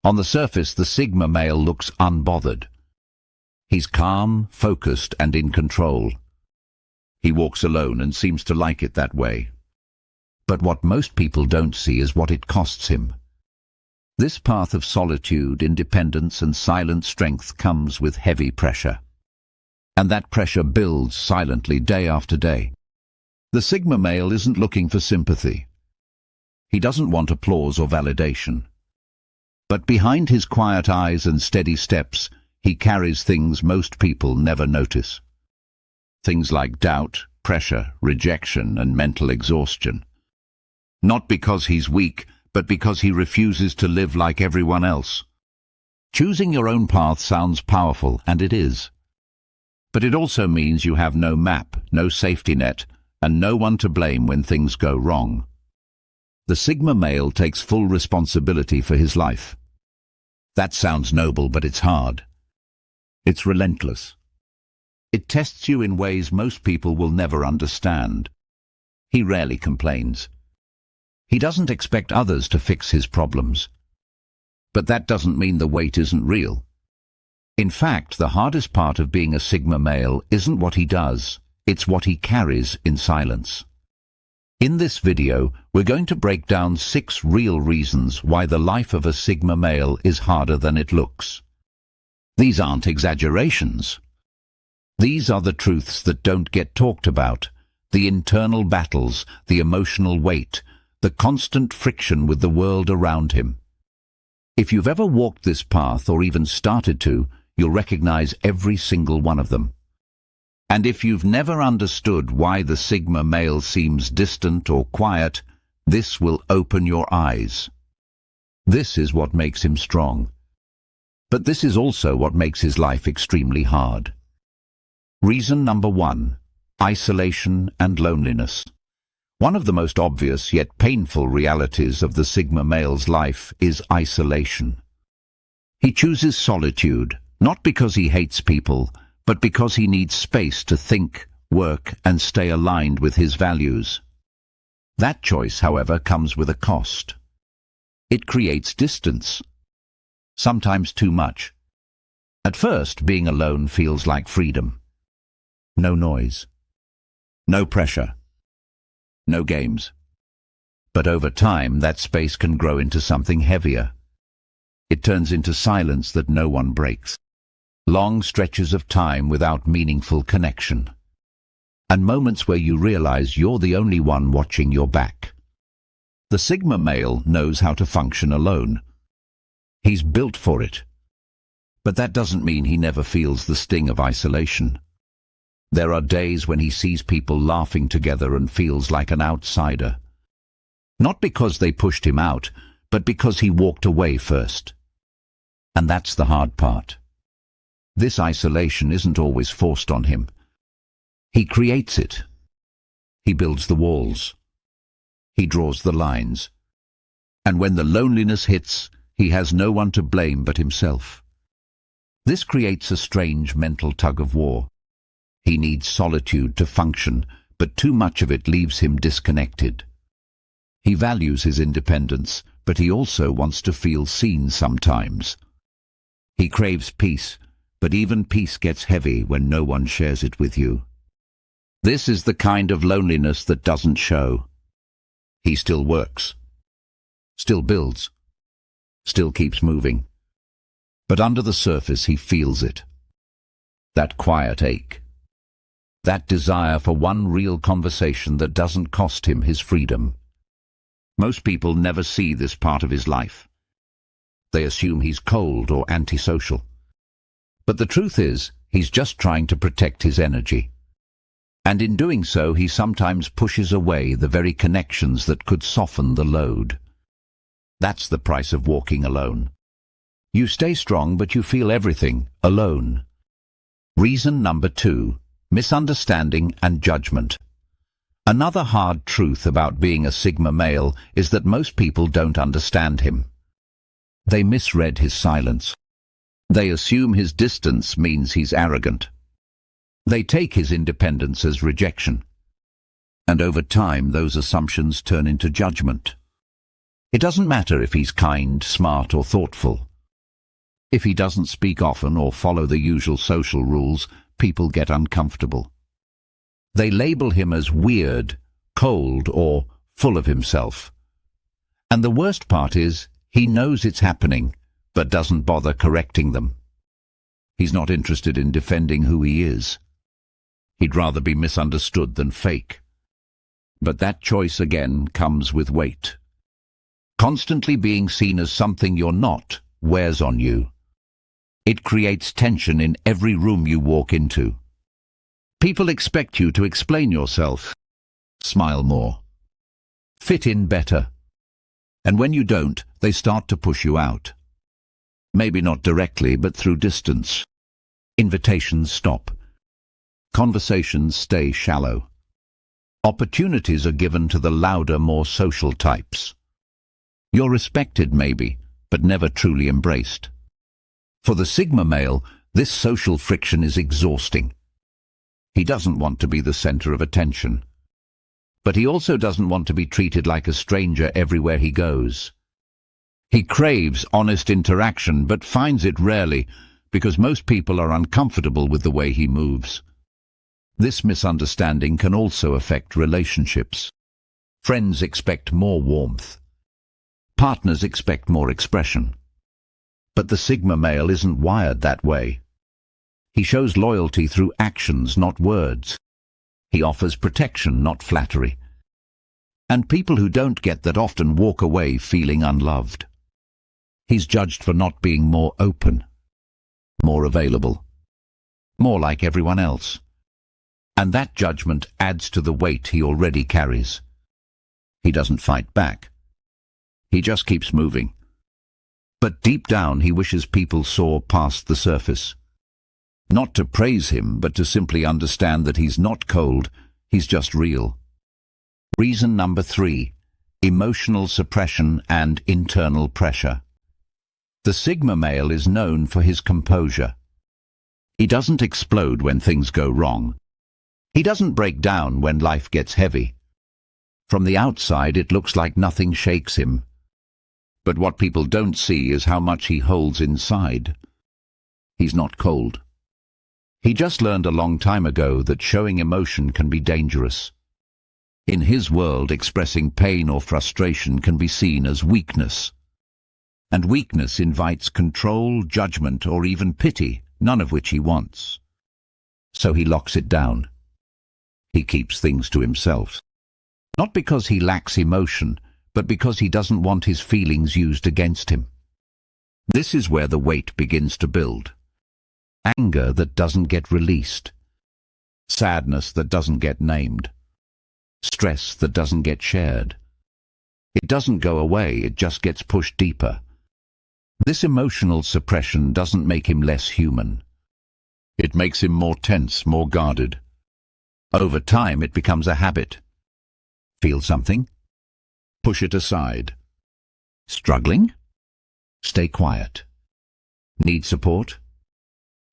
On the surface, the Sigma male looks unbothered. He's calm, focused, and in control. He walks alone and seems to like it that way. But what most people don't see is what it costs him. This path of solitude, independence, and silent strength comes with heavy pressure. And that pressure builds silently day after day. The Sigma male isn't looking for sympathy. He doesn't want applause or validation. But behind his quiet eyes and steady steps, he carries things most people never notice. Things like doubt, pressure, rejection, and mental exhaustion. Not because he's weak, but because he refuses to live like everyone else. Choosing your own path sounds powerful, and it is. But it also means you have no map, no safety net, and no one to blame when things go wrong. The Sigma male takes full responsibility for his life. That sounds noble, but it's hard. It's relentless. It tests you in ways most people will never understand. He rarely complains. He doesn't expect others to fix his problems. But that doesn't mean the weight isn't real. In fact, the hardest part of being a Sigma male isn't what he does, it's what he carries in silence. In this video, we're going to break down 6 real reasons why the life of a Sigma male is harder than it looks. These aren't exaggerations. These are the truths that don't get talked about, the internal battles, the emotional weight, the constant friction with the world around him. If you've ever walked this path or even started to, you'll recognize every single one of them. And if you've never understood why the Sigma male seems distant or quiet, this will open your eyes. This is what makes him strong. But this is also what makes his life extremely hard. Reason number 1: isolation and loneliness. One of the most obvious yet painful realities of the Sigma male's life is isolation. He chooses solitude, not because he hates people, but because he needs space to think, work, and stay aligned with his values. That choice, however, comes with a cost. It creates distance. Sometimes too much. At first, being alone feels like freedom. No noise. No pressure. No games. But over time, that space can grow into something heavier. It turns into silence that no one breaks. Long stretches of time without meaningful connection. And moments where you realize you're the only one watching your back. The Sigma male knows how to function alone. He's built for it. But that doesn't mean he never feels the sting of isolation. There are days when he sees people laughing together and feels like an outsider. Not because they pushed him out, but because he walked away first. And that's the hard part. This isolation isn't always forced on him. He creates it. He builds the walls. He draws the lines. And when the loneliness hits, he has no one to blame but himself. This creates a strange mental tug-of-war. He needs solitude to function, but too much of it leaves him disconnected. He values his independence, but he also wants to feel seen sometimes. He craves peace, but even peace gets heavy when no one shares it with you. This is the kind of loneliness that doesn't show. He still works, still builds, still keeps moving. But under the surface he feels it. That quiet ache. That desire for one real conversation that doesn't cost him his freedom. Most people never see this part of his life. They assume he's cold or antisocial. But the truth is, he's just trying to protect his energy. And in doing so, he sometimes pushes away the very connections that could soften the load. That's the price of walking alone. You stay strong, but you feel everything alone. Reason number 2: misunderstanding and judgment. Another hard truth about being a Sigma male is that most people don't understand him. They misread his silence. They assume his distance means he's arrogant. They take his independence as rejection. And over time, those assumptions turn into judgment. It doesn't matter if he's kind, smart, or thoughtful. If he doesn't speak often or follow the usual social rules, people get uncomfortable. They label him as weird, cold, or full of himself. And the worst part is, he knows it's happening, but doesn't bother correcting them. He's not interested in defending who he is. He'd rather be misunderstood than fake. But that choice again comes with weight. Constantly being seen as something you're not wears on you. It creates tension in every room you walk into. People expect you to explain yourself, smile more, fit in better. And when you don't, they start to push you out. Maybe not directly, but through distance. Invitations stop. Conversations stay shallow. Opportunities are given to the louder, more social types. You're respected maybe, but never truly embraced. For the Sigma male, this social friction is exhausting. He doesn't want to be the center of attention. But he also doesn't want to be treated like a stranger everywhere he goes. He craves honest interaction, but finds it rarely, because most people are uncomfortable with the way he moves. This misunderstanding can also affect relationships. Friends expect more warmth. Partners expect more expression. But the Sigma male isn't wired that way. He shows loyalty through actions, not words. He offers protection, not flattery. And people who don't get that often walk away feeling unloved. He's judged for not being more open, more available, more like everyone else. And that judgment adds to the weight he already carries. He doesn't fight back. He just keeps moving. But deep down he wishes people saw past the surface. Not to praise him, but to simply understand that he's not cold, he's just real. Reason number 3, emotional suppression and internal pressure. The Sigma male is known for his composure. He doesn't explode when things go wrong. He doesn't break down when life gets heavy. From the outside, it looks like nothing shakes him. But what people don't see is how much he holds inside. He's not cold. He just learned a long time ago that showing emotion can be dangerous. In his world, expressing pain or frustration can be seen as weakness. And weakness invites control, judgment, or even pity, none of which he wants. So he locks it down. He keeps things to himself. Not because he lacks emotion, but because he doesn't want his feelings used against him. This is where the weight begins to build. Anger that doesn't get released. Sadness that doesn't get named. Stress that doesn't get shared. It doesn't go away, it just gets pushed deeper. This emotional suppression doesn't make him less human. It makes him more tense, more guarded. Over time, it becomes a habit. Feel something? Push it aside. Struggling? Stay quiet. Need support?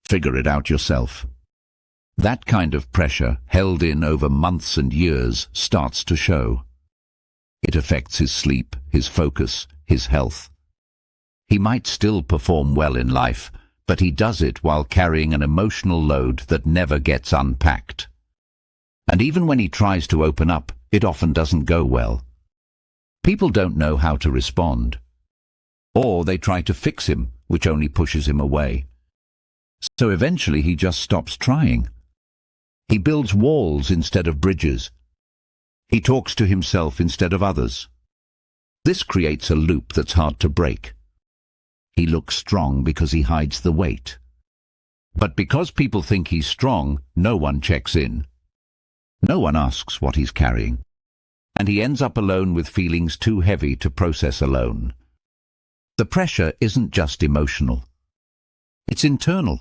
Figure it out yourself. That kind of pressure, held in over months and years, starts to show. It affects his sleep, his focus, his health. He might still perform well in life, but he does it while carrying an emotional load that never gets unpacked. And even when he tries to open up, it often doesn't go well. People don't know how to respond. Or they try to fix him, which only pushes him away. So eventually he just stops trying. He builds walls instead of bridges. He talks to himself instead of others. This creates a loop that's hard to break. He looks strong because he hides the weight. But because people think he's strong, no one checks in. No one asks what he's carrying. And he ends up alone with feelings too heavy to process alone. The pressure isn't just emotional. It's internal.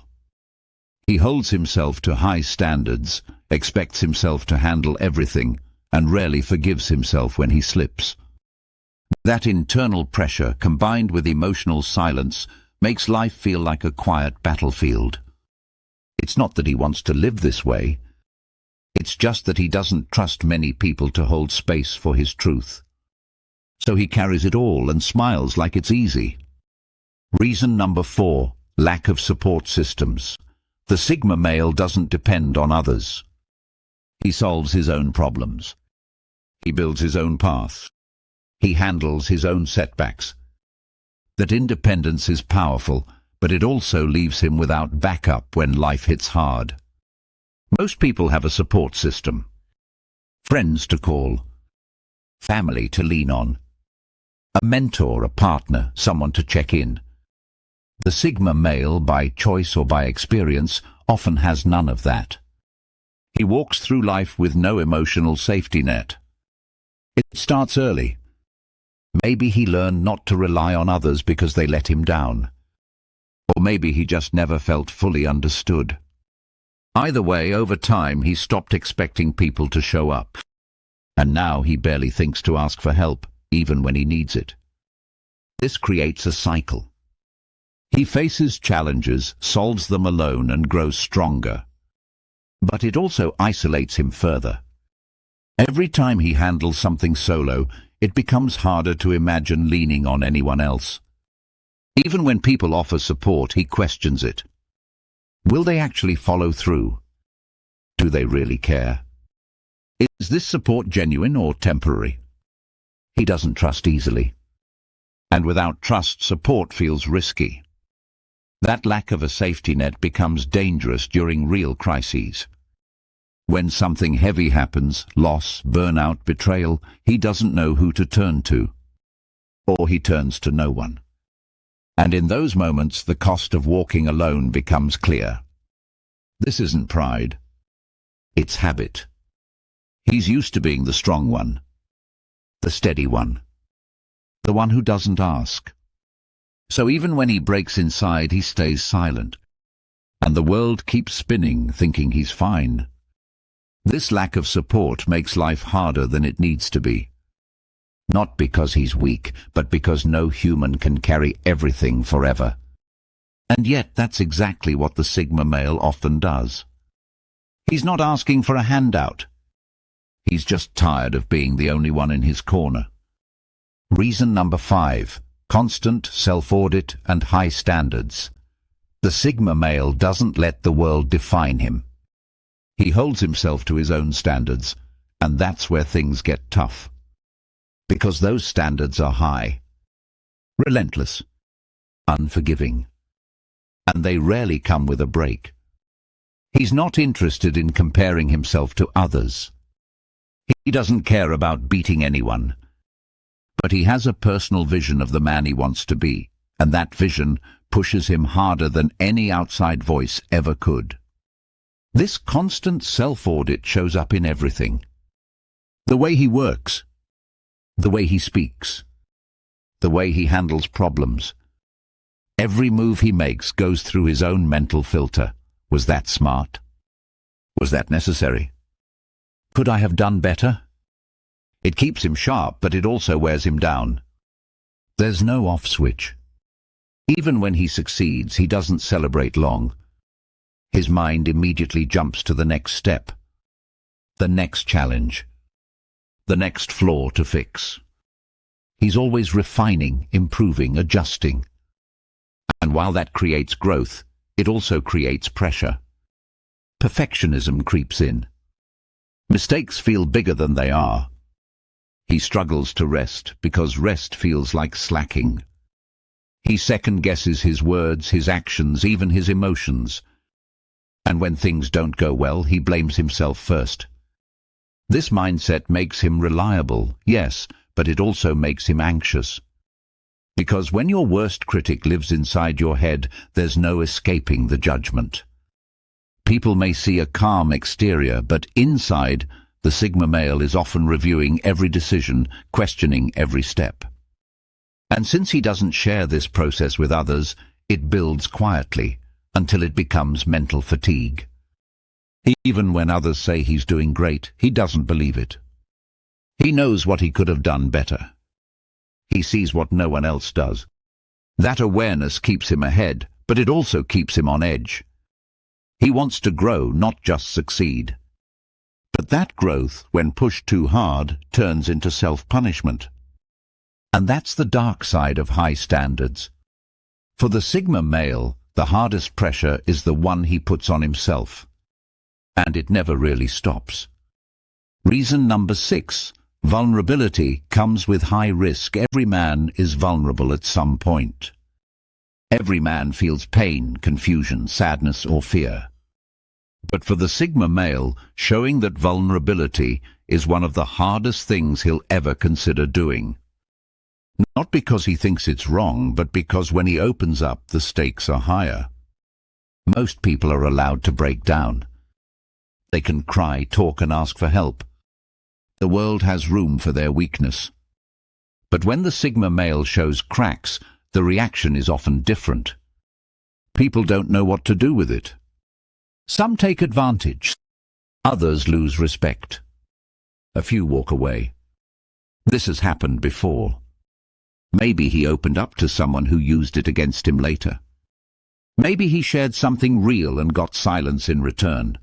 He holds himself to high standards, expects himself to handle everything, and rarely forgives himself when he slips. That internal pressure, combined with emotional silence, makes life feel like a quiet battlefield. It's not that he wants to live this way. It's just that he doesn't trust many people to hold space for his truth. So he carries it all and smiles like it's easy. Reason number 4, lack of support systems. The Sigma male doesn't depend on others. He solves his own problems. He builds his own path. He handles his own setbacks. That independence is powerful, but it also leaves him without backup when life hits hard. Most people have a support system. Friends to call. Family to lean on. A mentor, a partner, someone to check in. The Sigma male, by choice or by experience, often has none of that. He walks through life with no emotional safety net. It starts early. Maybe he learned not to rely on others because they let him down. Or maybe he just never felt fully understood. Either way, over time, he stopped expecting people to show up. And now he barely thinks to ask for help, even when he needs it. This creates a cycle. He faces challenges, solves them alone, and grows stronger. But it also isolates him further. Every time he handles something solo, it becomes harder to imagine leaning on anyone else. Even when people offer support, he questions it. Will they actually follow through? Do they really care? Is this support genuine or temporary? He doesn't trust easily. And without trust, support feels risky. That lack of a safety net becomes dangerous during real crises. When something heavy happens, loss, burnout, betrayal, he doesn't know who to turn to. Or he turns to no one. And in those moments, the cost of walking alone becomes clear. This isn't pride. It's habit. He's used to being the strong one, the steady one, the one who doesn't ask. So even when he breaks inside, he stays silent. And the world keeps spinning, thinking he's fine. This lack of support makes life harder than it needs to be. Not because he's weak, but because no human can carry everything forever. And yet that's exactly what the Sigma male often does. He's not asking for a handout. He's just tired of being the only one in his corner. Reason number 5, constant self-audit and high standards. The Sigma male doesn't let the world define him. He holds himself to his own standards, and that's where things get tough. Because those standards are high, relentless, unforgiving, and they rarely come with a break. He's not interested in comparing himself to others. He doesn't care about beating anyone. But he has a personal vision of the man he wants to be, and that vision pushes him harder than any outside voice ever could. This constant self-audit shows up in everything. The way he works, the way he speaks, the way he handles problems. Every move he makes goes through his own mental filter. Was that smart? Was that necessary? Could I have done better? It keeps him sharp, but it also wears him down. There's no off switch. Even when he succeeds, he doesn't celebrate long. His mind immediately jumps to the next step, the next challenge, the next flaw to fix. He's always refining, improving, adjusting. And while that creates growth, it also creates pressure. Perfectionism creeps in. Mistakes feel bigger than they are. He struggles to rest because rest feels like slacking. He second-guesses his words, his actions, even his emotions. And when things don't go well, he blames himself first. This mindset makes him reliable, yes, but it also makes him anxious. Because when your worst critic lives inside your head, there's no escaping the judgment. People may see a calm exterior, but inside, the Sigma male is often reviewing every decision, questioning every step. And since he doesn't share this process with others, it builds quietly, until it becomes mental fatigue. Even when others say he's doing great, he doesn't believe it. He knows what he could have done better. He sees what no one else does. That awareness keeps him ahead, but it also keeps him on edge. He wants to grow, not just succeed. But that growth, when pushed too hard, turns into self-punishment. And that's the dark side of high standards. For the Sigma male, the hardest pressure is the one he puts on himself. And it never really stops. Reason number 6. Vulnerability comes with high risk. Every man is vulnerable at some point. Every man feels pain, confusion, sadness, or fear. But for the Sigma male, showing that vulnerability is one of the hardest things he'll ever consider doing. Not because he thinks it's wrong, but because when he opens up, the stakes are higher. Most people are allowed to break down. They can cry, talk, and ask for help. The world has room for their weakness. But when the Sigma male shows cracks, the reaction is often different. People don't know what to do with it. Some take advantage. Others lose respect. A few walk away. This has happened before. Maybe he opened up to someone who used it against him later. Maybe he shared something real and got silence in return.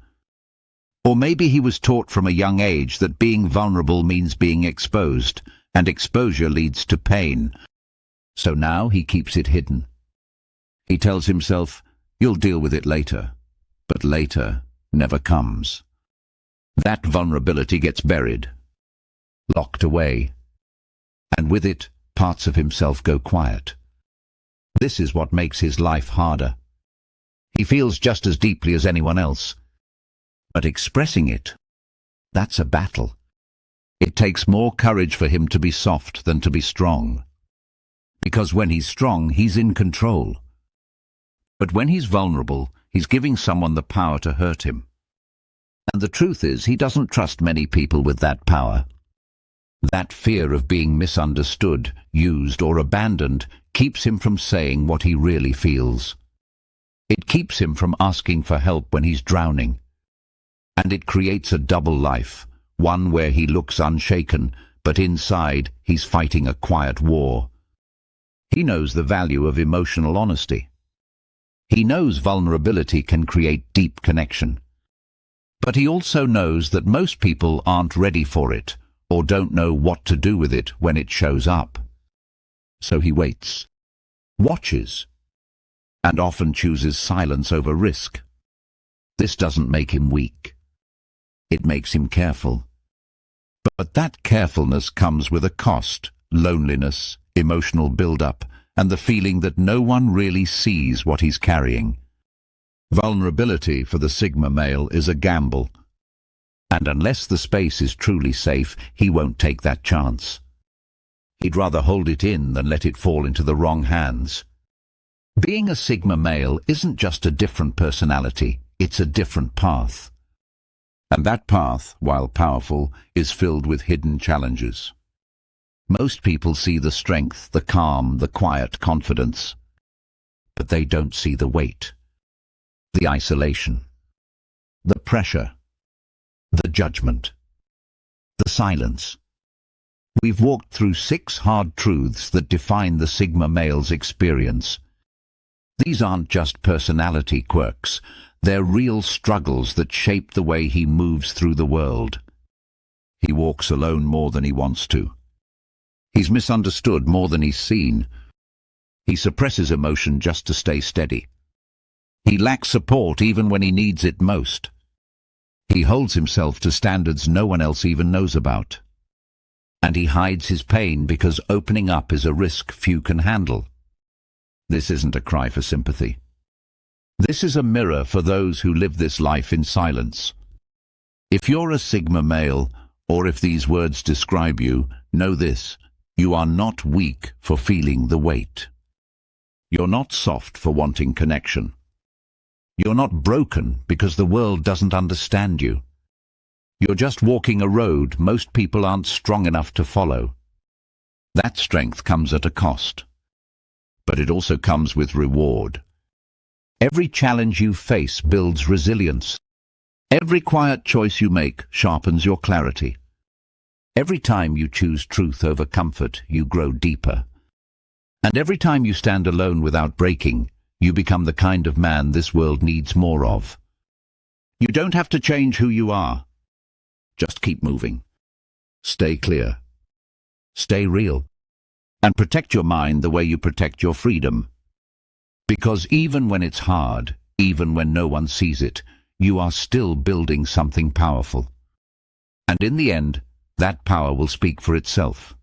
Or maybe he was taught from a young age that being vulnerable means being exposed, and exposure leads to pain. So now he keeps it hidden. He tells himself, "You'll deal with it later." But later never comes. That vulnerability gets buried, locked away, and with it, parts of himself go quiet. This is what makes his life harder. He feels just as deeply as anyone else. But expressing it, that's a battle. It takes more courage for him to be soft than to be strong. Because when he's strong, he's in control. But when he's vulnerable, he's giving someone the power to hurt him. And the truth is, he doesn't trust many people with that power. That fear of being misunderstood, used, or abandoned keeps him from saying what he really feels. It keeps him from asking for help when he's drowning. And it creates a double life, one where he looks unshaken, but inside he's fighting a quiet war. He knows the value of emotional honesty. He knows vulnerability can create deep connection. But he also knows that most people aren't ready for it, or don't know what to do with it when it shows up. So he waits, watches, and often chooses silence over risk. This doesn't make him weak. It makes him careful. But that carefulness comes with a cost: loneliness, emotional build-up, and the feeling that no one really sees what he's carrying. Vulnerability for the Sigma male is a gamble. And unless the space is truly safe, he won't take that chance. He'd rather hold it in than let it fall into the wrong hands. Being a Sigma male isn't just a different personality, it's a different path. And that path, while powerful, is filled with hidden challenges. Most people see the strength, the calm, the quiet confidence. But they don't see the weight, the isolation, the pressure, the judgment, the silence. We've walked through 6 hard truths that define the Sigma male's experience. These aren't just personality quirks. They're real struggles that shape the way he moves through the world. He walks alone more than he wants to. He's misunderstood more than he's seen. He suppresses emotion just to stay steady. He lacks support even when he needs it most. He holds himself to standards no one else even knows about. And he hides his pain because opening up is a risk few can handle. This isn't a cry for sympathy. This is a mirror for those who live this life in silence. If you're a Sigma male, or if these words describe you, know this: you are not weak for feeling the weight. You're not soft for wanting connection. You're not broken because the world doesn't understand you. You're just walking a road most people aren't strong enough to follow. That strength comes at a cost. But it also comes with reward. Every challenge you face builds resilience. Every quiet choice you make sharpens your clarity. Every time you choose truth over comfort, you grow deeper. And every time you stand alone without breaking, you become the kind of man this world needs more of. You don't have to change who you are. Just keep moving. Stay clear. Stay real. And protect your mind the way you protect your freedom. Because even when it's hard, even when no one sees it, you are still building something powerful. And in the end, that power will speak for itself.